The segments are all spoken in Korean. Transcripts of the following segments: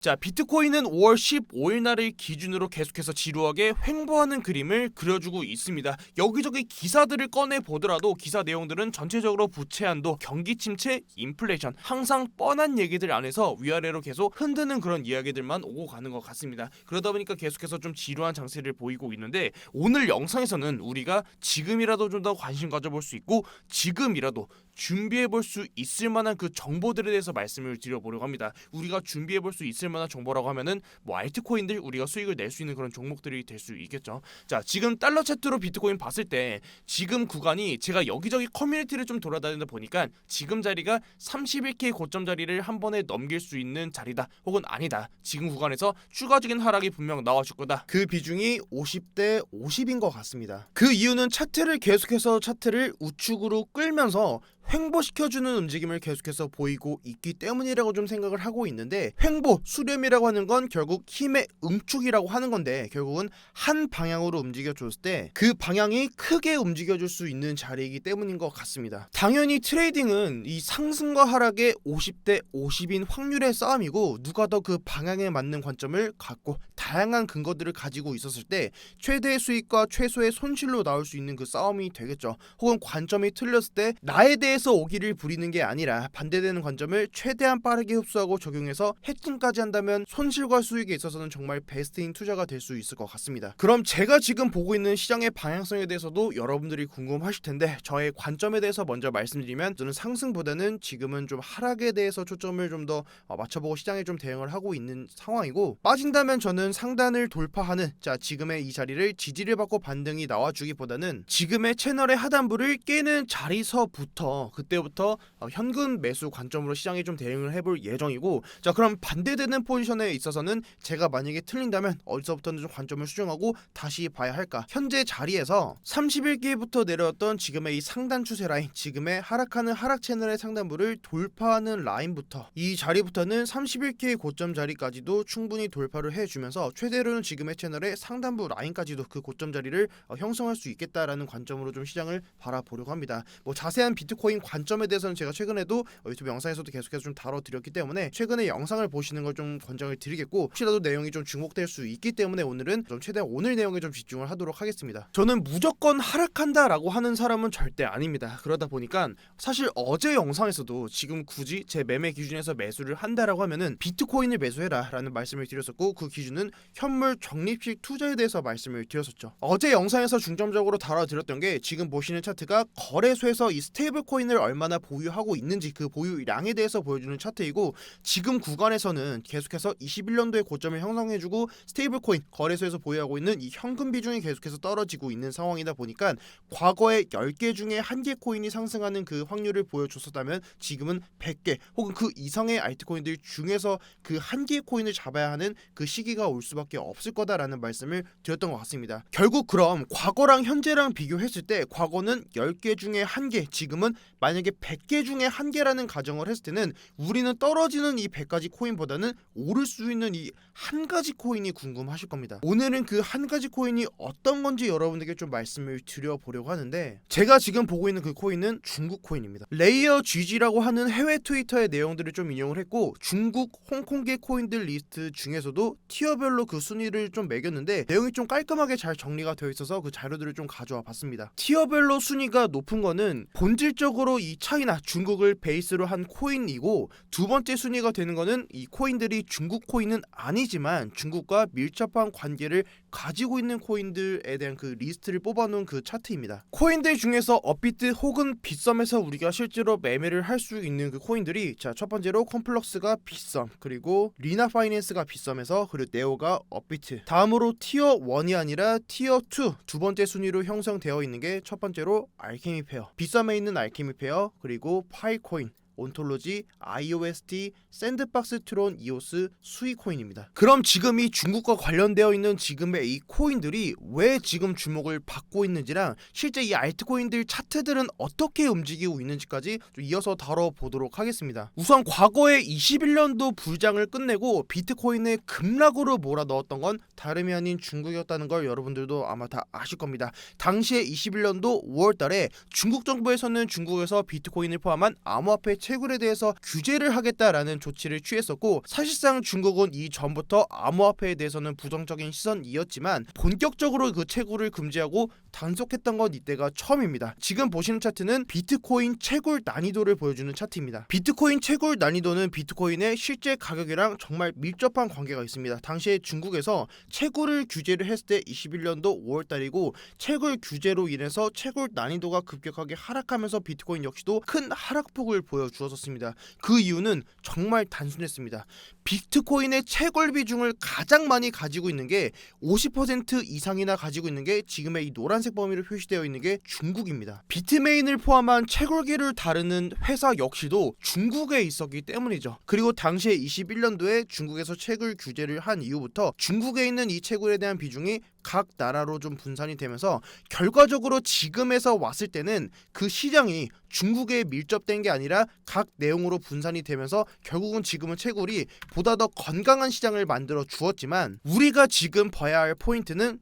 자, 비트코인은 5월 15일 날을 기준으로 계속해서 지루하게 횡보하는 그림을 그려주고 있습니다. 여기저기 기사들을 꺼내 보더라도 기사 내용들은 전체적으로 부채 한도, 경기 침체, 인플레이션 항상 뻔한 얘기들 안에서 위아래로 계속 흔드는 그런 이야기들만 오고 가는 것 같습니다. 그러다 보니까 계속해서 좀 지루한 장세를 보이고 있는데, 오늘 영상에서는 우리가 지금이라도 좀 더 관심 가져볼 수 있고 지금이라도 준비해볼 수 있을 만한 그 정보들에 대해서 말씀을 드려보려고 합니다. 우리가 준비해볼 수 있을 만한 정보라고 하면은 뭐 알트코인들, 우리가 수익을 낼 수 있는 그런 종목들이 될 수 있겠죠. 자, 지금 달러 차트로 비트코인 봤을 때 지금 구간이, 제가 여기저기 커뮤니티를 좀 돌아다니다 보니까 지금 자리가 31K 고점 자리를 한 번에 넘길 수 있는 자리다, 혹은 아니다, 지금 구간에서 추가적인 하락이 분명 나와줄 거다, 그 비중이 50대 50인 것 같습니다. 그 이유는 차트를 계속해서 차트를 우측으로 끌면서 횡보시켜주는 움직임을 계속해서 보이고 있기 때문이라고 좀 생각을 하고 있는데, 횡보, 수렴이라고 하는 건 결국 힘의 응축이라고 하는 건데, 결국은 한 방향으로 움직여줬을 때 그 방향이 크게 움직여줄 수 있는 자리이기 때문인 것 같습니다. 당연히 트레이딩은 이 상승과 하락의 50대 50인 확률의 싸움이고, 누가 더 그 방향에 맞는 관점을 갖고 다양한 근거들을 가지고 있었을 때 최대의 수익과 최소의 손실로 나올 수 있는 그 싸움이 되겠죠. 혹은 관점이 틀렸을 때 나에 대해서 오기를 부리는 게 아니라 반대되는 관점을 최대한 빠르게 흡수하고 적용해서 해킹까지 한다면 손실과 수익에 있어서는 정말 베스트인 투자가 될 수 있을 것 같습니다. 그럼 제가 지금 보고 있는 시장의 방향성에 대해서도 여러분들이 궁금하실 텐데, 저의 관점에 대해서 먼저 말씀드리면, 저는 상승보다는 지금은 좀 하락에 대해서 초점을 좀 더 맞춰보고 시장에 좀 대응을 하고 있는 상황이고, 빠진다면 저는 상단을 돌파하는, 자, 지금의 이 자리를 지지를 받고 반등이 나와주기보다는 지금의 채널의 하단부를 깨는 자리서부터, 그때부터 현금 매수 관점으로 시장에 좀 대응을 해볼 예정이고, 자, 그럼 반대되는 포지션에 있어서는 제가 만약에 틀린다면 어디서부터는 좀 관점을 수정하고 다시 봐야 할까. 현재 자리에서 31개부터 내려왔던 지금의 이 상단 추세 라인, 지금의 하락하는 하락 채널의 상단부를 돌파하는 라인부터, 이 자리부터는 31K 고점 자리까지도 충분히 돌파를 해주면서 최대로는 지금의 채널의 상단부 라인까지도 그 고점 자리를 형성할 수 있겠다라는 관점으로 좀 시장을 바라보려고 합니다. 뭐 자세한 비트코인 관점에 대해서는 제가 최근에도 유튜브 영상에서도 계속해서 좀 다뤄드렸기 때문에 최근에 영상을 보시는 걸 좀 권장을 드리겠고, 혹시라도 내용이 좀 중복될 수 있기 때문에 오늘은 좀 최대한 오늘 내용에 좀 집중을 하도록 하겠습니다. 저는 무조건 하락한다라고 하는 사람은 절대 아닙니다. 그러다 보니까 사실 어제 영상에서도 지금 굳이 제 매매 기준에서 매수를 한다라고 하면은 비트코인을 매수해라 라는 말씀을 드렸었고, 그 기준은 현물 적립식 투자에 대해서 말씀을 드렸었죠. 어제 영상에서 중점적으로 다뤄드렸던 게, 지금 보시는 차트가 거래소에서 이 스테이블 코인을 얼마나 보유하고 있는지 그 보유량에 대해서 보여주는 차트이고, 지금 구간에서는 계속해서 21년도에 고점을 형성해주고 스테이블 코인 거래소에서 보유하고 있는 이 현금 비중이 계속해서 떨어지고 있는 상황이다 보니까, 과거에 10개 중에 1개 코인이 상승하는 그 확률을 보여줬었다면 지금은 100개 혹은 그 이상의 알트코인들 중에서 그 1개의 코인을 잡아야 하는 그 시기가 올 수밖에 없을 거다라는 말씀을 드렸던 것 같습니다. 결국 그럼 과거랑 현재랑 비교했을 때, 과거는 10개 중에 1개, 지금은 만약에 100개 중에 1개라는 가정을 했을 때는 우리는 떨어지는 이 100가지 코인보다는 오를 수 있는 이 한 가지 코인이 궁금하실 겁니다. 오늘은 그 한 가지 코인이 어떤 건지 여러분들께 좀 말씀을 드려보려고 하는데, 제가 지금 보고 있는 그 코인은 중국 코인입니다. 레이어 GG라고 하는 해외 트위터의 내용들을 좀 인용을 했고, 중국, 홍콩계 코인들 리스트 중에서도 티어별로 그 순위를 좀 매겼는데, 내용이 좀 깔끔하게 잘 정리가 되어 있어서 그 자료들을 좀 가져와 봤습니다. 티어별로 순위가 높은 거는 본질적으로 이 차이나 중국을 베이스로 한 코인이고, 두 번째 순위가 되는 거는 이 코인들이 중국 코인은 아니지만 중국과 밀접한 관계를 가지고 있는 코인들에 대한 그 리스트를 뽑아놓은 그 차트입니다. 코인들 중에서 업비트 혹은 빗썸에서 우리가 실제로 매매를 할 수 있는 그 코인들이, 자, 첫 번째로 컴플럭스가 빗썸, 그리고 리나 파이낸스가 빗썸에서, 그리고 네오가 업비트, 다음으로 티어 1이 아니라 티어 2 두 번째 순위로 형성되어 있는 게 첫 번째로 알케미 페어, 빗썸에 있는 알케미 페어, 그리고 파이코인, 온톨로지, IOST, 샌드박스 트론, 이오스, 수이코인입니다. 그럼 지금 이 중국과 관련되어 있는 지금의 이 코인들이 왜 지금 주목을 받고 있는지랑 실제 이 알트코인들 차트들은 어떻게 움직이고 있는지까지 좀 이어서 다뤄보도록 하겠습니다. 우선 과거에 21년도 불장을 끝내고 비트코인에 급락으로 몰아넣었던 건 다름이 아닌 중국이었다는 걸 여러분들도 아마 다 아실 겁니다. 당시에 21년도 5월달에 중국 정부에서는 중국에서 비트코인을 포함한 암호화폐 채굴에 대해서 규제를 하겠다라는 조치를 취했었고, 사실상 중국은 이전부터 암호화폐에 대해서는 부정적인 시선이었지만 본격적으로 그 채굴을 금지하고 단속했던 건 이때가 처음입니다. 지금 보시는 차트는 비트코인 채굴 난이도를 보여주는 차트입니다. 비트코인 채굴 난이도는 비트코인의 실제 가격이랑 정말 밀접한 관계가 있습니다. 당시에 중국에서 채굴을 규제를 했을 때 21년도 5월달이고, 채굴 규제로 인해서 채굴 난이도가 급격하게 하락하면서 비트코인 역시도 큰 하락폭을 보여주었습니다. 그 이유는 정말 단순했습니다. 비트코인의 채굴 비중을 가장 많이 가지고 있는 게 50% 이상이나 가지고 있는 게 지금의 이 노란색 범위로 표시되어 있는 게 중국입니다. 비트메인을 포함한 채굴기를 다루는 회사 역시도 중국에 있었기 때문이죠. 그리고 당시에 21년도에 중국에서 채굴 규제를 한 이후부터 중국에 있는 이 채굴에 대한 비중이 각 나라로 좀 분산이 되면서 결과적으로 지금에서 왔을 때는 그 시장이 중국에 밀접된 게 아니라 각 내용으로 분산이 되면서 결국은 지금은 채굴이 보다 더 건강한 시장을 만들어 주었지만, 우리가 지금 봐야 할 포인트는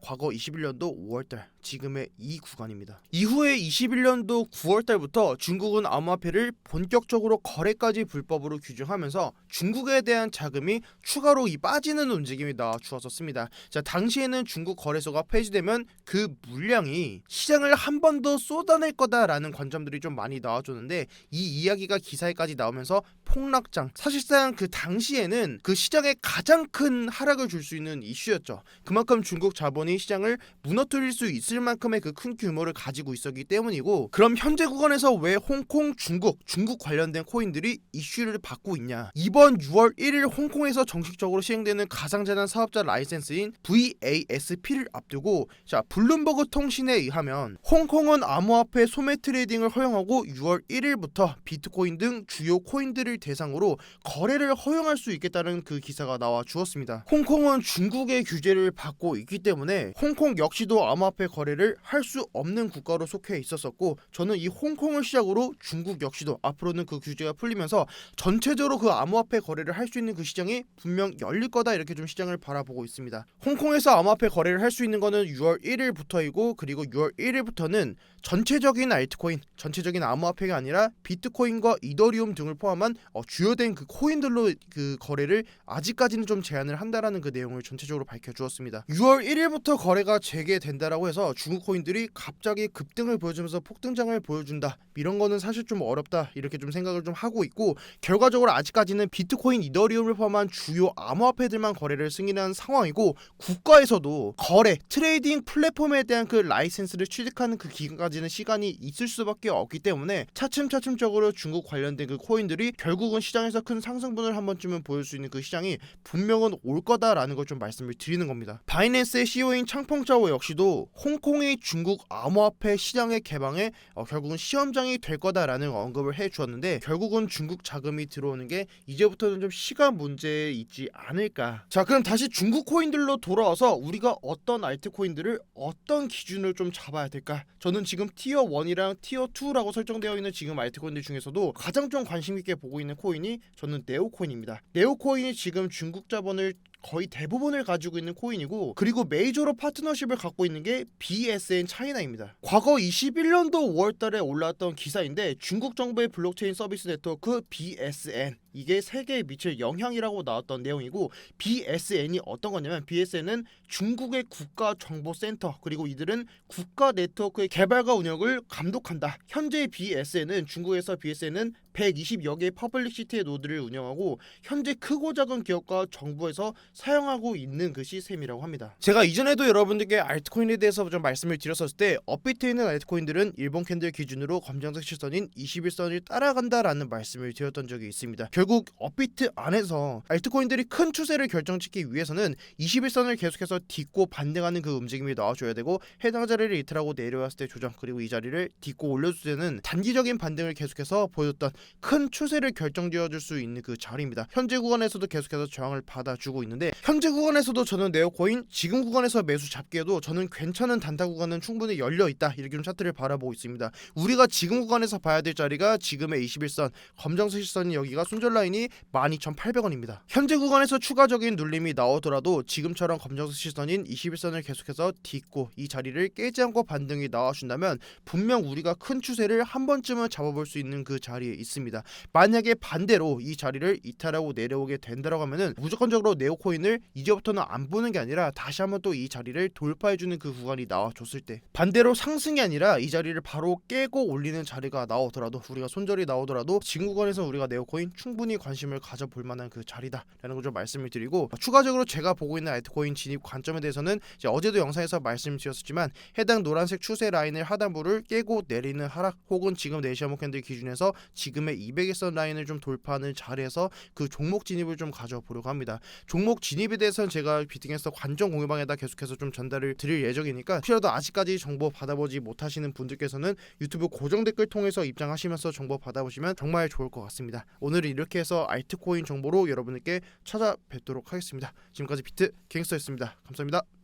과거 21년도 5월달 지금의 이 구간입니다. 이후에 21년도 9월달부터 중국은 암호화폐를 본격적으로 거래까지 불법으로 규정하면서 중국에 대한 자금이 추가로 빠지는 움직임이 나와 주었습니다. 당시에는 중국 거래소가 폐지되면 그 물량이 시장을 한 번 더 쏟아낼 거다라는 관점들이 좀 많이 나와줬는데, 이 이야기가 기사에까지 나오면서 폭락장, 사실상 그 당시에는 그 시장에 가장 큰 하락을 줄 수 있는 이슈였죠. 그만큼 중국 자본이 시장을 무너뜨릴 수 있을 만큼의 그 큰 규모를 가지고 있었기 때문이고, 그럼 현재 구간에서 왜 홍콩, 중국 관련된 코인들이 이슈를 받고 있냐? 이번 6월 1일 홍콩에서 정식적으로 시행되는 가상자산 사업자 라이센스인 VASP를 앞두고, 블룸버그 통신에 의하면 홍콩은 암호화폐 소매 트레이딩을 허용하고 6월 1일부터 비트코인 등 주요 코인들을 대상으로 거래를 허용할 수 있겠다는 그 기사가 나와 주었습니다. 홍콩은 중국의 규제를 받고 있기 때문에 홍콩 역시도 암호화폐 거래를 할 수 없는 국가로 속해 있었었고, 저는 이 홍콩을 시작으로 중국 역시도 앞으로는 그 규제가 풀리면서 전체적으로 그 암호화폐 거래를 할 수 있는 그 시장이 분명 열릴 거다, 이렇게 좀 시장을 바라보고 있습니다. 홍콩에서 암호화폐 거래를 할 수 있는 거는 6월 1일부터이고, 그리고 6월 1일부터는 전체적인 알트코인, 전체적인 암호화폐가 아니라 비트코인과 이더리움 등을 포함한 주요된 그 코인들로 그 거래를 아직까지는 좀 제한을 한다라는 그 내용을 전체적으로 밝혀주었습니다. 6월 1일부터 거래가 재개된다라고 해서 중국 코인들이 갑자기 급등을 보여주면서 폭등장을 보여준다, 이런 거는 사실 좀 어렵다, 이렇게 좀 생각을 좀 하고 있고, 결과적으로 아직까지는 비트코인, 이더리움을 포함한 주요 암호화폐들만 거래를 승인한 상황이고, 국가에서도 거래, 트레이딩 플랫폼에 대한 그 라이센스를 취득하는 그 기간까지는 시간이 있을 수밖에 없기 때문에 차츰차츰적으로 중국 관련된 그 코인들이 결국은 시장에서 큰 상승분을 한 번쯤은 보일 수 있는 그 시장이 분명은 올 거다라는 걸 좀 말씀을 드리는 겁니다. 바이낸스의 CEO인 창펑짜오 역시도 홍콩이 중국 암호화폐 시장의 개방에 결국은 시험장이 될 거다라는 언급을 해주었는데, 결국은 중국 자금이 들어오는 게 이제부터는 좀 시간 문제에 있지 않을까. 그럼 다시 중국 코인들로 돌아와서 우리가 어떤 알트코인들을 어떤 기준을 좀 잡아야 될까? 저는 지금 티어 1이랑 티어 2라고 설정되어 있는 지금 알트코인들 중에서도 가장 좀 관심 있게 보고 있는 코인이 저는 네오코인입니다. 네오코인이 지금 중국 자본을 거의 대부분을 가지고 있는 코인이고, 그리고 메이저로 파트너십을 갖고 있는 게 BSN 차이나입니다. 과거 21년도 5월달에 올라왔던 기사인데, 중국 정부의 블록체인 서비스 네트워크 BSN, 이게 세계에 미칠 영향이라고 나왔던 내용이고, BSN이 어떤 거냐면, BSN은 중국의 국가정보센터, 그리고 이들은 국가 네트워크의 개발과 운영을 감독한다. 현재 BSN은 중국에서 BSN은 120여 개의 퍼블릭 시티의 노드를 운영하고 현재 크고 작은 기업과 정부에서 사용하고 있는 그 시스템이라고 합니다. 제가 이전에도 여러분들께 알트코인에 대해서 좀 말씀을 드렸었을 때, 업비트에 있는 알트코인들은 일본 캔들 기준으로 검정색 실선인 21선을 따라간다라는 말씀을 드렸던 적이 있습니다. 결국 업비트 안에서 알트코인들이 큰 추세를 결정짓기 위해서는 21선을 계속해서 딛고 반등하는 그 움직임이 나와줘야 되고, 해당 자리를 이탈하고 내려왔을 때 조정, 그리고 이 자리를 딛고 올려줄 때는 단기적인 반등을 계속해서 보여줬던 큰 추세를 결정지어줄 수 있는 그 자리입니다. 현재 구간에서도 계속해서 저항을 받아주고 있는데, 현재 구간에서도 저는 네오코인 지금 구간에서 매수 잡기에도 저는 괜찮은 단타 구간은 충분히 열려있다, 이렇게 좀 차트를 바라보고 있습니다. 우리가 지금 구간에서 봐야 될 자리가 지금의 21선 검정색 실선이 여기가 순절로 라인이 12,800원입니다. 현재 구간에서 추가적인 눌림이 나오더라도 지금처럼 검정색 시선인 21선을 계속해서 딛고 이 자리를 깨지 않고 반등이 나와준다면 분명 우리가 큰 추세를 한 번쯤은 잡아볼 수 있는 그 자리에 있습니다. 만약에 반대로 이 자리를 이탈하고 내려오게 된다고 하면은 무조건적으로 네오코인을 이제부터는 안 보는 게 아니라 다시 한번 또 이 자리를 돌파해주는 그 구간이 나와줬을 때, 반대로 상승이 아니라 이 자리를 바로 깨고 올리는 자리가 나오더라도, 우리가 손절이 나오더라도 지금 구간에서 우리가 네오코인 충분히 관심을 가져볼 만한 그 자리다라는 걸 좀 말씀을 드리고, 추가적으로 제가 보고 있는 알트코인 진입 관점에 대해서는 이제 어제도 영상에서 말씀드렸었지만 해당 노란색 추세 라인을 하단부를 깨고 내리는 하락, 혹은 지금 4시 한목 캔들 기준에서 지금의 200일선 라인을 좀 돌파하는 자리에서 그 종목 진입을 좀 가져보려고 합니다. 종목 진입에 대해서는 제가 비팅에서 관전 공유방에다 계속해서 좀 전달을 드릴 예정이니까, 혹시라도 아직까지 정보 받아보지 못하시는 분들께서는 유튜브 고정 댓글 통해서 입장하시면서 정보 받아보시면 정말 좋을 것 같습니다. 오늘은 이렇게 해서 알트코인 정보로 여러분들께 찾아뵙도록 하겠습니다. 지금까지 비트 갱스터였습니다. 감사합니다.